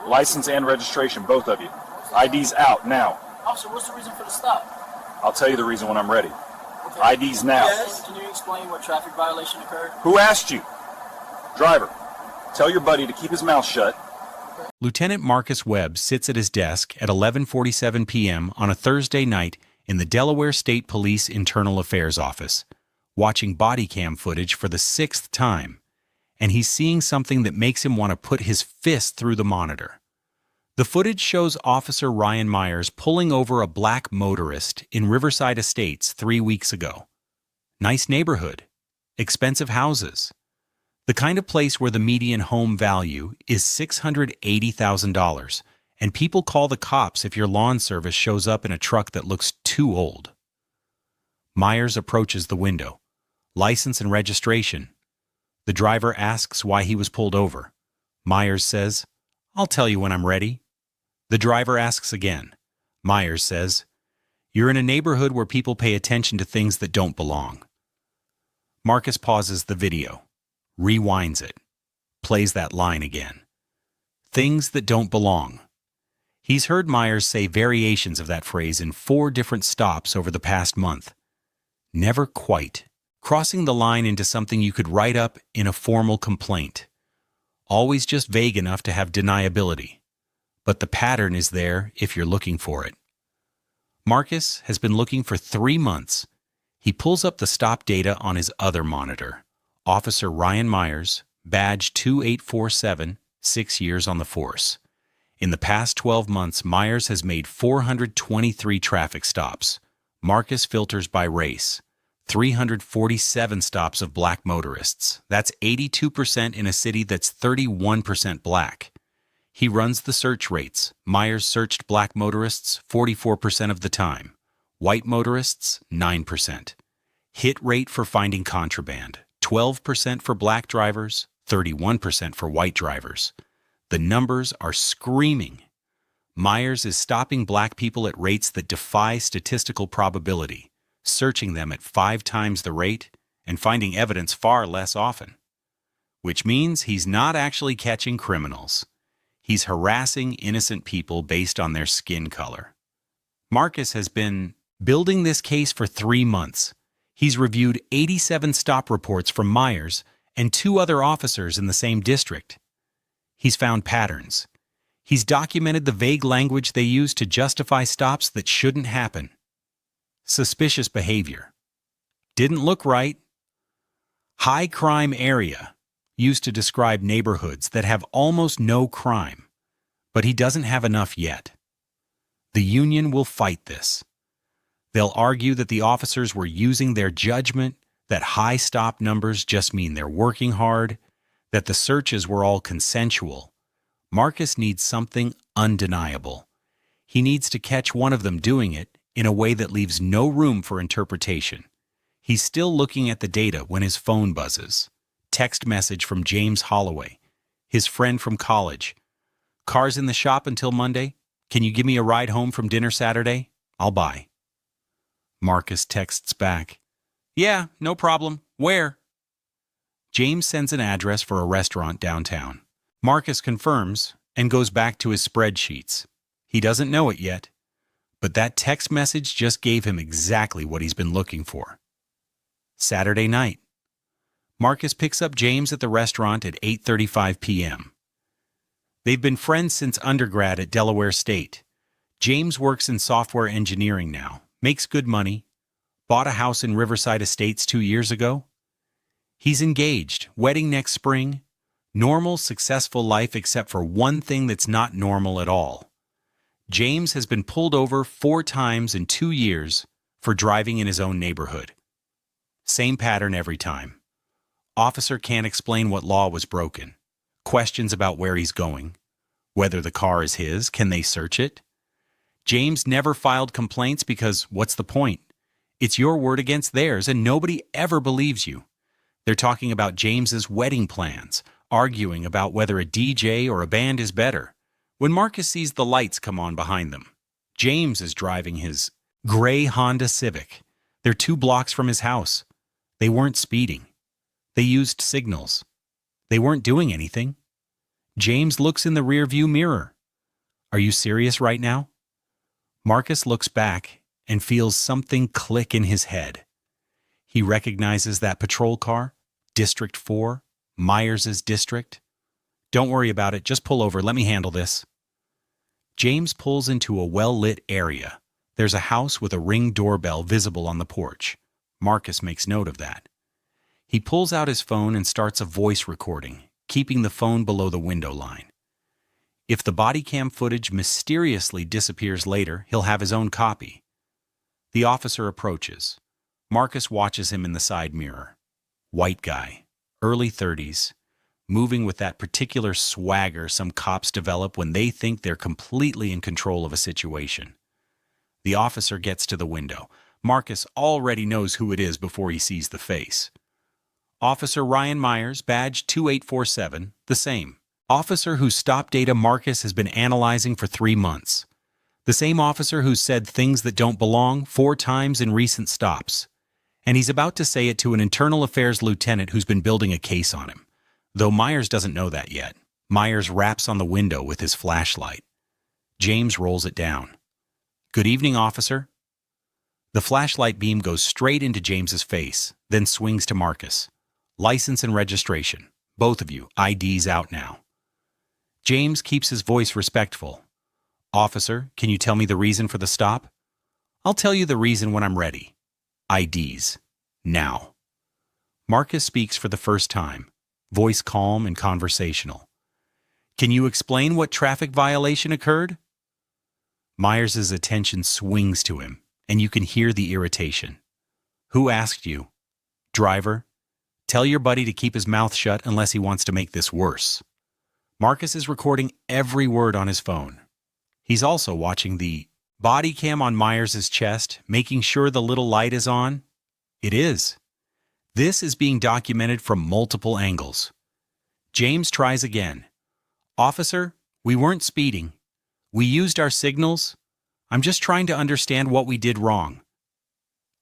License and registration, both of you. ID's out now. Officer, what's the reason for the stop? I'll tell you the reason when I'm ready. Okay. ID's now. Yes. Can you explain what traffic violation occurred? Who asked you? Driver, tell your buddy to keep his mouth shut. Lieutenant Marcus Webb sits at his desk at 11:47 p.m. on a Thursday night in the Delaware State Police Internal Affairs Office, watching Bodycam footage for the 6th time, and he's seeing something that makes him want to put his fist through the monitor. The footage shows Officer Ryan Myers pulling over a black motorist in Riverside Estates 3 weeks ago. Nice neighborhood, expensive houses, the kind of place where the median home value is $680,000, and people call the cops if your lawn service shows up in a truck that looks too old. Myers approaches the window. License and registration. The driver asks why he was pulled over. Myers says, "I'll tell you when I'm ready." The driver asks again. Myers says, "You're in a neighborhood where people pay attention to things that don't belong." Marcus pauses the video, rewinds it, plays that line again. Things that don't belong. He's heard Myers say variations of that phrase in 4 different stops over the past month. Never quite. Crossing the line into something you could write up in a formal complaint. Always just vague enough to have deniability. But the pattern is there if you're looking for it. Marcus has been looking for 3 months. He pulls up the stop data on his other monitor. Officer Ryan Myers, badge 2847, 6 years on the force. In the past 12 months, Myers has made 423 traffic stops. Marcus filters by race. 347 stops of black motorists. That's 82% in a city that's 31% black. He runs the search rates. Myers searched black motorists 44% of the time. White motorists, 9%. Hit rate for finding contraband, 12% for black drivers, 31% for white drivers. The numbers are screaming. Myers is stopping black people at rates that defy statistical probability, searching them at 5 times the rate and finding evidence far less often. Which means he's not actually catching criminals. He's harassing innocent people based on their skin color. Marcus has been building this case for 3 months. He's reviewed 87 stop reports from Myers and 2 other officers in the same district. He's found patterns. He's documented the vague language they use to justify stops that shouldn't happen. Suspicious behavior. Didn't look right. High crime area, used to describe neighborhoods that have almost no crime. But he doesn't have enough yet. The union will fight this. They'll argue that the officers were using their judgment, that high stop numbers just mean they're working hard, that the searches were all consensual. Marcus needs something undeniable. He needs to catch one of them doing it in a way that leaves no room for interpretation. He's still looking at the data when his phone buzzes. Text message from James Holloway, his friend from college. "Car's in the shop until Monday. Can you give me a ride home from dinner Saturday? I'll buy." Marcus texts back, "Yeah, no problem. Where?" James sends an address for a restaurant downtown. Marcus confirms and goes back to his spreadsheets. He doesn't know it yet, but that text message just gave him exactly what he's been looking for. Saturday night. Marcus picks up James at the restaurant at 8:35 p.m. They've been friends since undergrad at Delaware State. James works in software engineering now, makes good money, bought a house in Riverside Estates 2 years ago. He's engaged, wedding next spring, normal, successful life except for one thing that's not normal at all. James has been pulled over 4 times in 2 years for driving in his own neighborhood. Same pattern every time. Officer can't explain what law was broken. Questions about where he's going. Whether the car is his, can they search it? James never filed complaints because what's the point? It's your word against theirs and nobody ever believes you. They're talking about James's wedding plans, arguing about whether a DJ or a band is better. When Marcus sees the lights come on behind them, James is driving his gray Honda Civic. They're 2 blocks from his house. They weren't speeding. They used signals. They weren't doing anything. James looks in the rearview mirror. Are you serious right now? Marcus looks back and feels something click in his head. He recognizes that patrol car, District 4, Myers' district. Don't worry about it, just pull over, let me handle this. James pulls into a well-lit area. There's a house with a Ring doorbell visible on the porch. Marcus makes note of that. He pulls out his phone and starts a voice recording, keeping the phone below the window line. If the Bodycam footage mysteriously disappears later, he'll have his own copy. The officer approaches. Marcus watches him in the side mirror. White guy, early 30s, moving with that particular swagger some cops develop when they think they're completely in control of a situation. The officer gets to the window. Marcus already knows who it is before he sees the face. Officer Ryan Myers, badge 2847, the same. Officer whose stop data Marcus has been analyzing for 3 months. The same officer who's said things that don't belong 4 times in recent stops. And he's about to say it to an internal affairs lieutenant who's been building a case on him. Though Myers doesn't know that yet. Myers raps on the window with his flashlight. James rolls it down. Good evening, officer. The flashlight beam goes straight into James's face, then swings to Marcus. License and registration. Both of you, IDs out now. James keeps his voice respectful. Officer, can you tell me the reason for the stop? I'll tell you the reason when I'm ready. IDs. Now. Marcus speaks for the first time, voice calm and conversational. Can you explain what traffic violation occurred? Myers' attention swings to him, and you can hear the irritation. Who asked you? Driver, tell your buddy to keep his mouth shut unless he wants to make this worse. Marcus is recording every word on his phone. He's also watching the body cam on Myers' chest, making sure the little light is on. It is. This is being documented from multiple angles. James tries again. Officer, we weren't speeding. We used our signals. I'm just trying to understand what we did wrong.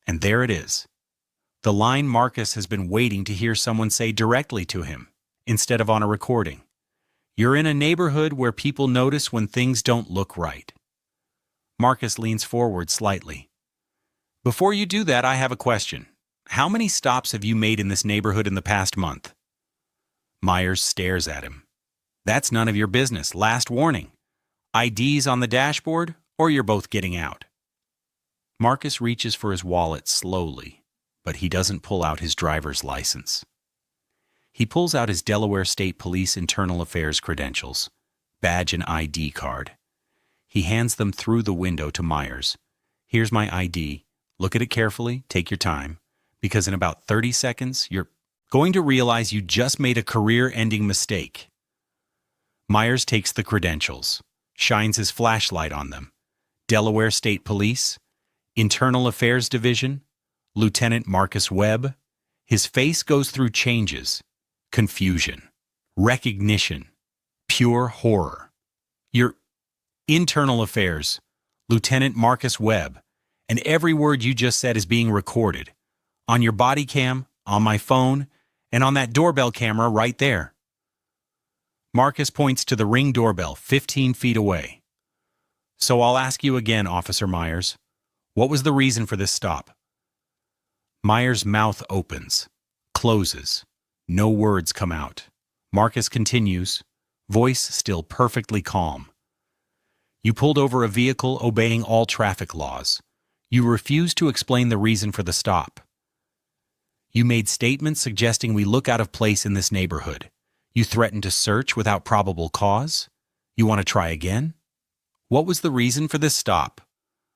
And there it is. The line Marcus has been waiting to hear someone say directly to him, instead of on a recording. You're in a neighborhood where people notice when things don't look right. Marcus leans forward slightly. Before you do that, I have a question. How many stops have you made in this neighborhood in the past month? Myers stares at him. That's none of your business. Last warning. IDs on the dashboard, or you're both getting out. Marcus reaches for his wallet slowly, but he doesn't pull out his driver's license. He pulls out his Delaware State Police Internal Affairs credentials, badge and ID card. He hands them through the window to Myers. Here's my ID. Look at it carefully. Take your time. Because in about 30 seconds, you're going to realize you just made a career-ending mistake. Myers takes the credentials, shines his flashlight on them. Delaware State Police, Internal Affairs Division, Lieutenant Marcus Webb. His face goes through changes, confusion, recognition, pure horror. Your Internal Affairs, Lieutenant Marcus Webb, and every word you just said is being recorded. On your body cam, on my phone, and on that doorbell camera right there. Marcus points to the Ring doorbell 15 feet away. So I'll ask you again, Officer Myers. What was the reason for this stop? Myers' mouth opens, closes. No words come out. Marcus continues, voice still perfectly calm. You pulled over a vehicle obeying all traffic laws. You refused to explain the reason for the stop. You made statements suggesting we look out of place in this neighborhood. You threatened to search without probable cause. You want to try again? What was the reason for this stop?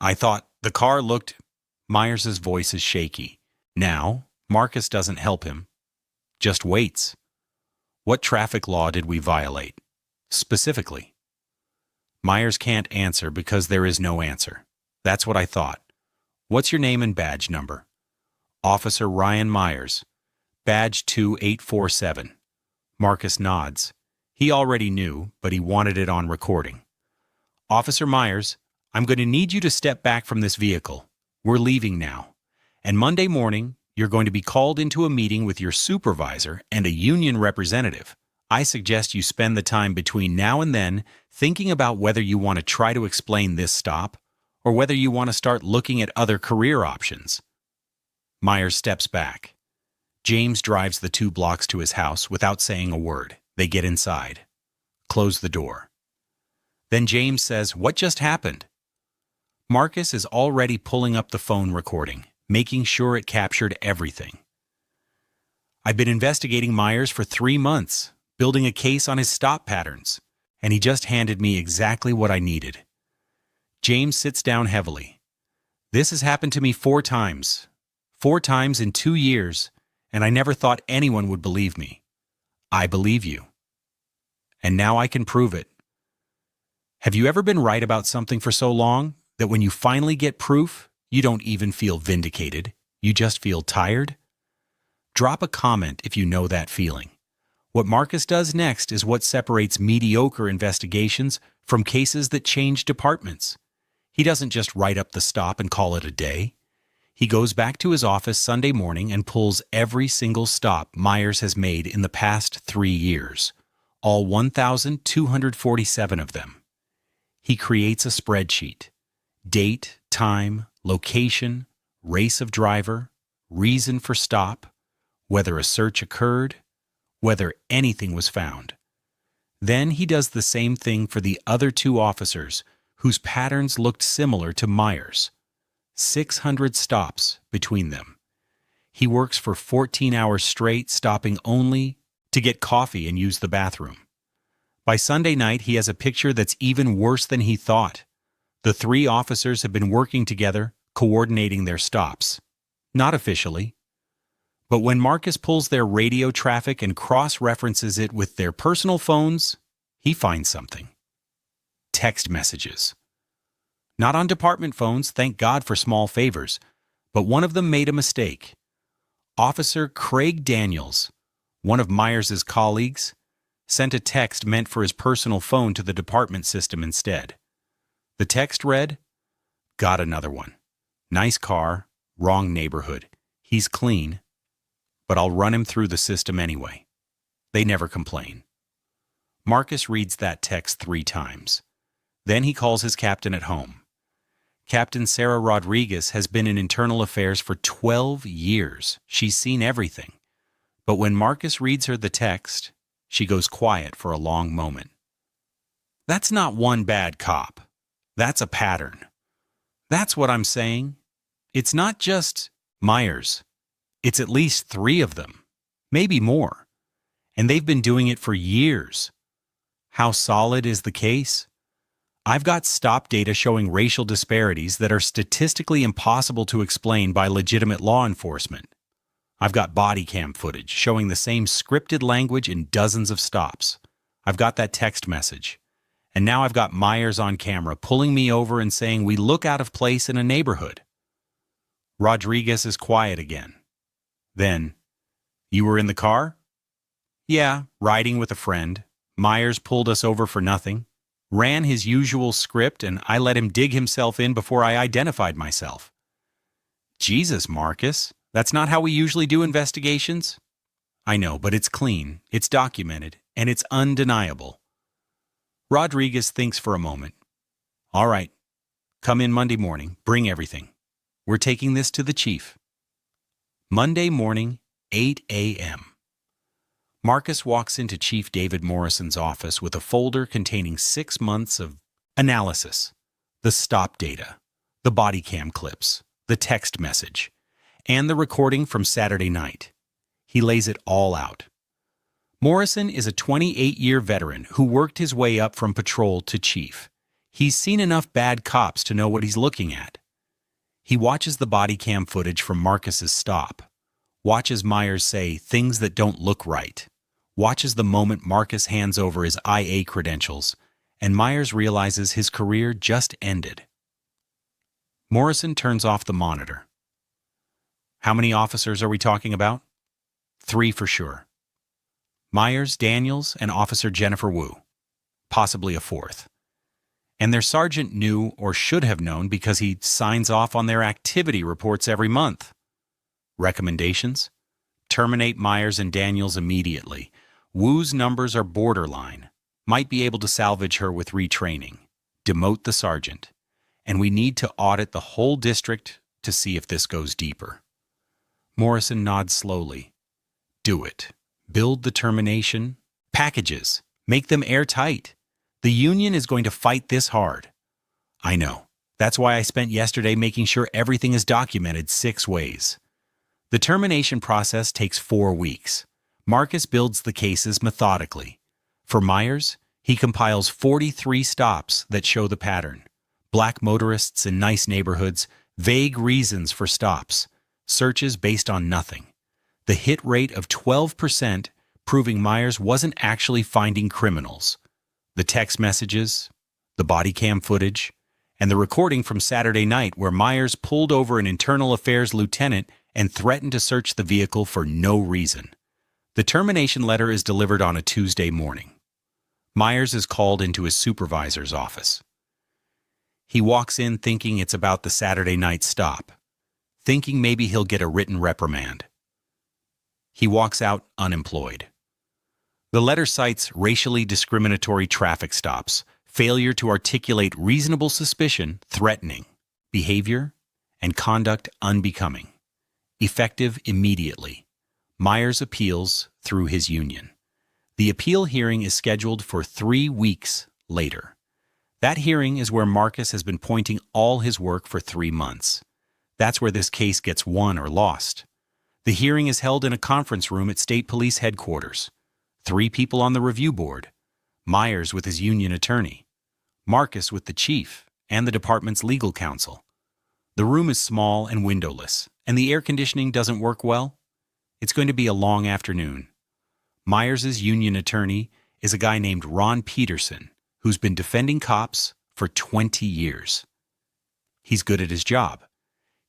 I thought the car looked... Myers' voice is shaky. Now, Marcus doesn't help him. Just waits. What traffic law did we violate? Specifically. Myers can't answer because there is no answer. That's what I thought. What's your name and badge number? Officer Ryan Myers, badge 2847. Marcus nods. He already knew, but he wanted it on recording. Officer Myers, I'm going to need you to step back from this vehicle. We're leaving now. And Monday morning, you're going to be called into a meeting with your supervisor and a union representative. I suggest you spend the time between now and then thinking about whether you want to try to explain this stop or whether you want to start looking at other career options. Myers steps back. James drives the 2 blocks to his house without saying a word. They get inside. Close the door. Then James says, "What just happened?" Marcus is already pulling up the phone recording, making sure it captured everything. "I've been investigating Myers for 3 months, building a case on his stop patterns, and he just handed me exactly what I needed." James sits down heavily. "This has happened to me 4 times. 4 times in 2 years, and I never thought anyone would believe me. I believe you. And now I can prove it. Have you ever been right about something for so long that when you finally get proof, you don't even feel vindicated, you just feel tired? Drop a comment if you know that feeling. What Marcus does next is what separates mediocre investigations from cases that change departments. He doesn't just write up the stop and call it a day. He goes back to his office Sunday morning and pulls every single stop Myers has made in the past 3 years, all 1,247 of them. He creates a spreadsheet. Date, time, location, race of driver, reason for stop, whether a search occurred, whether anything was found. Then he does the same thing for the other 2 officers whose patterns looked similar to Myers. 600 stops between them. He works for 14 hours straight, stopping only to get coffee and use the bathroom. By Sunday night, he has a picture that's even worse than he thought. The 3 officers have been working together, coordinating their stops. Not officially. But when Marcus pulls their radio traffic and cross-references it with their personal phones, he finds something. Text messages. Not on department phones, thank God for small favors, but one of them made a mistake. Officer Craig Daniels, one of Myers' colleagues, sent a text meant for his personal phone to the department system instead. The text read, "Got another one. Nice car, wrong neighborhood. He's clean, but I'll run him through the system anyway." They never complain. Marcus reads that text 3 times. Then he calls his captain at home. Captain Sarah Rodriguez has been in internal affairs for 12 years. She's seen everything. But when Marcus reads her the text, she goes quiet for a long moment. That's not one bad cop. That's a pattern. That's what I'm saying. It's not just Myers. It's at least 3 of them, maybe more. And they've been doing it for years. How solid is the case? I've got stop data showing racial disparities that are statistically impossible to explain by legitimate law enforcement. I've got Bodycam footage showing the same scripted language in dozens of stops. I've got that text message. And now I've got Myers on camera pulling me over and saying we look out of place in a neighborhood. Rodriguez is quiet again. Then, "You were in the car?" "Yeah, riding with a friend. Myers pulled us over for nothing. Ran his usual script and I let him dig himself in before I identified myself." Jesus, Marcus. That's not how we usually do investigations. I know, but it's clean, it's documented, and it's undeniable. Rodriguez thinks for a moment. "All right, come in Monday morning, bring everything. We're taking this to the chief." Monday morning, 8 a.m. Marcus walks into Chief David Morrison's office with a folder containing 6 months of analysis, the stop data, the body cam clips, the text message, and the recording from Saturday night. He lays it all out. Morrison is a 28-year veteran who worked his way up from patrol to chief. He's seen enough bad cops to know what he's looking at. He watches the body cam footage from Marcus's stop, watches Myers say things that don't look right, watches the moment Marcus hands over his IA credentials, and Myers realizes his career just ended. Morrison turns off the monitor. "How many officers are we talking about?" 3 for sure. Myers, Daniels, and Officer Jennifer Wu. Possibly a 4th. And their sergeant knew or should have known because he signs off on their activity reports every month. Recommendations? Terminate Myers and Daniels immediately. Wu's numbers are borderline. Might be able to salvage her with retraining. Demote the sergeant. And we need to audit the whole district to see if this goes deeper. Morrison nods slowly. Do it. Build the termination. Packages. Make them airtight. The union is going to fight this hard. I know. That's why I spent yesterday making sure everything is documented 6 ways. The termination process takes 4 weeks. Marcus builds the cases methodically. For Myers, he compiles 43 stops that show the pattern. Black motorists in nice neighborhoods, vague reasons for stops, searches based on nothing. The hit rate of 12%, proving Myers wasn't actually finding criminals. The text messages, the body cam footage, and the recording from Saturday night where Myers pulled over an internal affairs lieutenant and threatened to search the vehicle for no reason. The termination letter is delivered on a Tuesday morning. Myers is called into his supervisor's office. He walks in thinking it's about the Saturday night stop, thinking maybe he'll get a written reprimand. He walks out unemployed. The letter cites racially discriminatory traffic stops, failure to articulate reasonable suspicion, threatening, behavior, and conduct unbecoming. Effective immediately. Myers appeals through his union. The appeal hearing is scheduled for 3 weeks later. That hearing is where Marcus has been pointing all his work for 3 months. That's where this case gets won or lost. The hearing is held in a conference room at State Police headquarters. 3 people on the review board. Myers with his union attorney. Marcus with the chief and the department's legal counsel. The room is small and windowless, and the air conditioning doesn't work well. It's going to be a long afternoon. Myers' union attorney is a guy named Ron Peterson, who's been defending cops for 20 years. He's good at his job.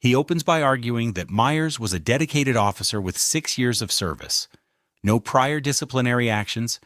He opens by arguing that Myers was a dedicated officer with 6 years of service, no prior disciplinary actions,